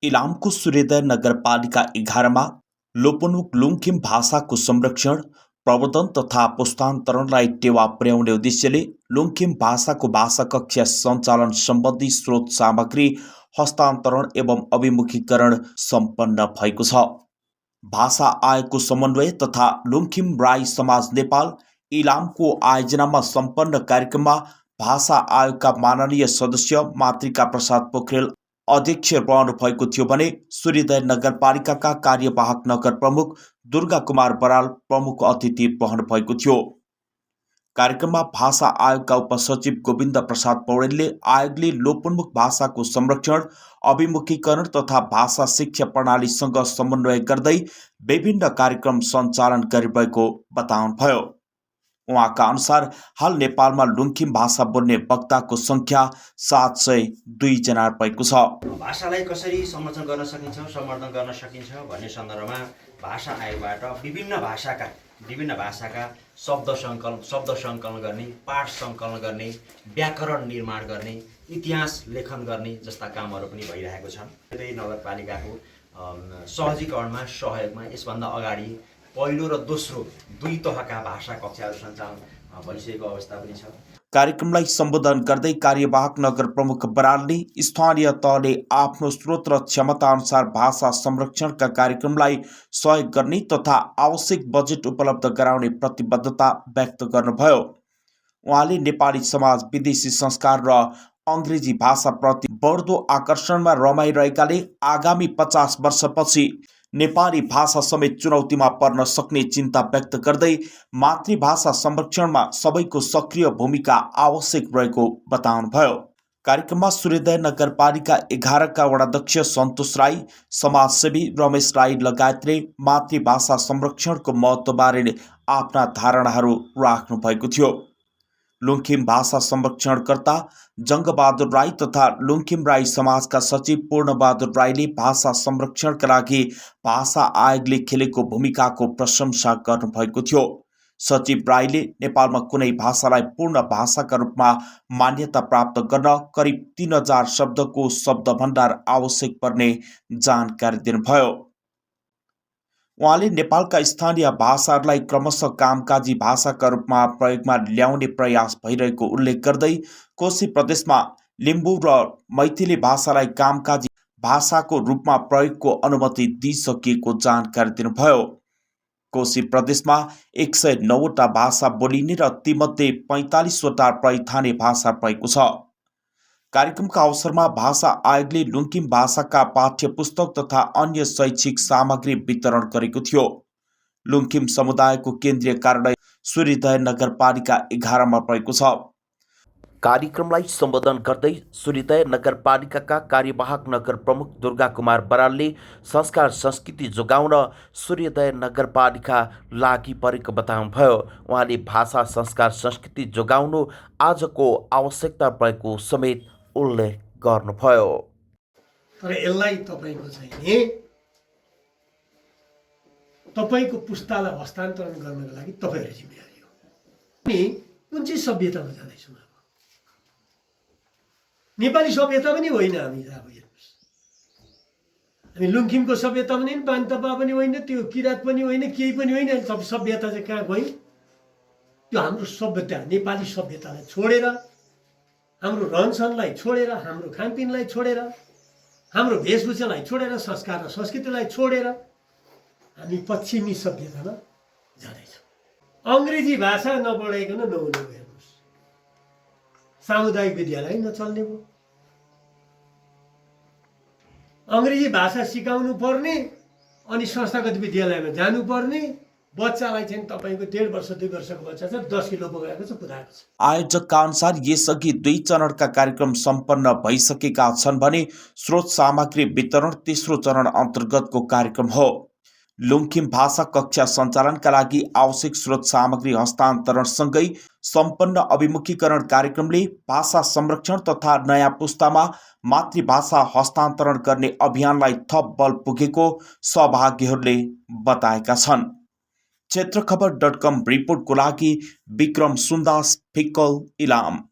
इलामको सूर्योदय नगरपालिका 11 लोपोन्मुख लुङखिम भाषाको संरक्षण प्रवर्धन तथा पुस्तान्तरणलाई टेवा पुर्याउने उद्देश्यले लुङखिम भाषाको भाषा कक्षा सञ्चालन सम्बन्धी स्रोत सामग्री हस्तान्तरण एवं अभिमुखीकरण सम्पन्न भएको छ। भाषा आयोगको समन्वय तथा लुङखिम राई समाज नेपाल इलामको आयोजनामा सम्पन्न कार्यक्रममा भाषा आयोगका माननीय सदस्य मातृका प्रसाद पोखरेल अध्यक्ष रहनु भएको थियो भने सूर्योदय नगरपालिकाका कार्यवाहक नगर प्रमुख दुर्गा कुमार बराल प्रमुख अतिथि रहनु भएको थियो। कार्यक्रममा भाषा आयोगका उपसचिव गोविन्द प्रसाद पौडेलले आयोगले लोपोन्मुख भाषाको संरक्षण अभिमुखीकरण तथा भाषा शिक्षा प्रणालीसँग समन्वय गर्दै विभिन्न कार्यक्रम सञ्चालन गरिरहेको बताउनुभयो। उहाँका अनुसार हाल नेपालमा लुङखिम भाषा बोल्ने वक्ताको संख्या 702 जना भएको छ। भाषालाई कसरी संरक्षण गर्न सकिन्छ, सम्वर्धन गर्न सकिन्छ भन्ने सन्दर्भमा भाषा आयोगबाट विभिन्न भाषाका शब्द सङ्कलन गर्ने, पाठ सङ्कलन गर्ने, व्याकरण निर्माण गर्ने, इतिहास लेखन गर्ने जस्ता कामहरू पनि भइरहेको छ। नगरपालिकाको सहजीकरणमा सहयोगमा यसभन्दा अगाडि पहिलो र दोस्रो दुई तहका भाषा कक्षाहरू सञ्चालन भइसकेको अवस्था पनि छ। कार्यक्रमलाई सम्बोधन गर्दै कार्यवाहक नगर प्रमुख बरालले स्थानीय तहले आफ्नो स्रोत र क्षमता अनुसार भाषा संरक्षणका कार्यक्रमलाई सहयोग गर्ने तथा आवश्यक बजेट उपलब्ध गराउने प्रतिबद्धता व्यक्त गर्नुभयो। उहाँले नेपाली समाज विदेशी संस्कार र अङ्ग्रेजी भाषाप्रति बढ्दो आकर्षणमा रमाइरहेकाले आगामी 50 वर्षपछि नेपाली भाषा समेत चुनौतीमा पर्न सक्ने चिन्ता व्यक्त गर्दै मातृभाषा संरक्षणमा सबैको सक्रिय भूमिका आवश्यक रहेको बताउनुभयो। कार्यक्रममा सूर्योदय नगरपालिका 11 का वडाध्यक्ष सन्तोष राई, समाजसेवी रमेश राई लगायतले मातृभाषा संरक्षणको महत्त्वबारे आफ्ना धारणाहरू राख्नु भएको थियो। लुङखिम भाषा संरक्षणकर्ता जङ्गबहादुर राई तथा लुङखिम राई समाजका सचिव पूर्णबहादुर राईले भाषा संरक्षणका लागि भाषा आयोगले खेलेको भूमिकाको प्रशंसा गर्नुभएको थियो। सचिव राईले नेपालमा कुनै भाषालाई पूर्ण भाषाका रूपमा मान्यता प्राप्त गर्न करिब 3000 शब्दको शब्दभण्डार आवश्यक पर्ने जानकारी दिनुभयो। उहाँले नेपालका स्थानीय भाषाहरूलाई क्रमशः कामकाजी भाषाका रूपमा प्रयोगमा ल्याउने प्रयास भइरहेको उल्लेख गर्दै कोशी प्रदेशमा लिम्बू र मैथिली भाषालाई कामकाजी भाषाको रूपमा प्रयोगको अनुमति दिइसकिएको जानकारी दिनुभयो। कोशी प्रदेशमा 109वटा भाषा बोलिने र तीमध्ये 45वटा पैठानी भाषा रहेको छ। कार्यक्रमका अवसरमा भाषा आयोगले लुङखिम भाषाका पाठ्य पुस्तक तथा अन्य शैक्षिक सामग्री वितरण गरेको थियो। लुङखिम समुदायको केन्द्रीय कार्यालय सूर्योदय नगरपालिका 11 मा रहेको छ। कार्यक्रमलाई सम्बोधन गर्दै सूर्योदय नगरपालिकाका कार्यवाहक नगर प्रमुख दुर्गा कुमार बरालले संस्कार संस्कृति जोगाउन सूर्योदय नगरपालिका लागि परेको बताउनुभयो। उहाँले भाषा संस्कार संस्कृति जोगाउनु आजको आवश्यकता भएको समेत उल्लेख गर्नुभयो। तर यसलाई तपाईको पुस्तालाई हस्तान्तरण गर्नको लागि तपाईहरु जिम्मेवारी हो। अनि कुन चाहिँ सभ्यतामा जाँदैछौँ? नेपाली सभ्यता पनि होइन हामी। अब हेर्नुस्, हामी लुङखिमको सभ्यता पनि बान्तपा पनि होइन, त्यो किरात पनि होइन, केही पनि होइन। सब सभ्यता चाहिँ कहाँ गयो? त्यो हाम्रो सभ्यता नेपाली सभ्यतालाई छोडेर, हाम्रो रहनसहनलाई छोडेर, हाम्रो खानपिनलाई छोडेर, हाम्रो वेशभूषालाई छोडेर, संस्कार र संस्कृतिलाई छोडेर हामी पश्चिमी सभ्यतामा जाँदैछौँ। अङ्ग्रेजी भाषा नपढाइकन नहुने भयो। हेर्नुहोस्, सामुदायिक विद्यालय नचल्ने भयो। अङ्ग्रेजी भाषा सिकाउनु पर्ने अनि संस्थागत विद्यालयमा जानुपर्ने बच्चालाई चाहिँ तपाईको 1.5 वर्ष 2 वर्षको बच्चा छ 10 किलो बोकेको छ, कुदाएको छ। आयोजकका अनुसार यसअघि 2 चरणका कार्यक्रम सम्पन्न भइसकेका छन् भने स्रोत सामग्री वितरण तेस्रो चरण अन्तर्गतको कार्यक्रम हो। लुङखिम भाषा कक्षा सञ्चालनका लागि आवश्यक स्रोत सामग्री हस्तान्तरणसँगै सम्पन्न अभिमुखीकरण कार्यक्रमले भाषा संरक्षण तथा नयाँ पुस्तामा मातृभाषा हस्तान्तरण गर्ने अभियानलाई थप बल पुगेको सहभागीहरूले बताएका छन्। क्षेत्रखबर.com रिपोर्टको लागि विक्रम सुन्दास, फिक्कल, इलाम।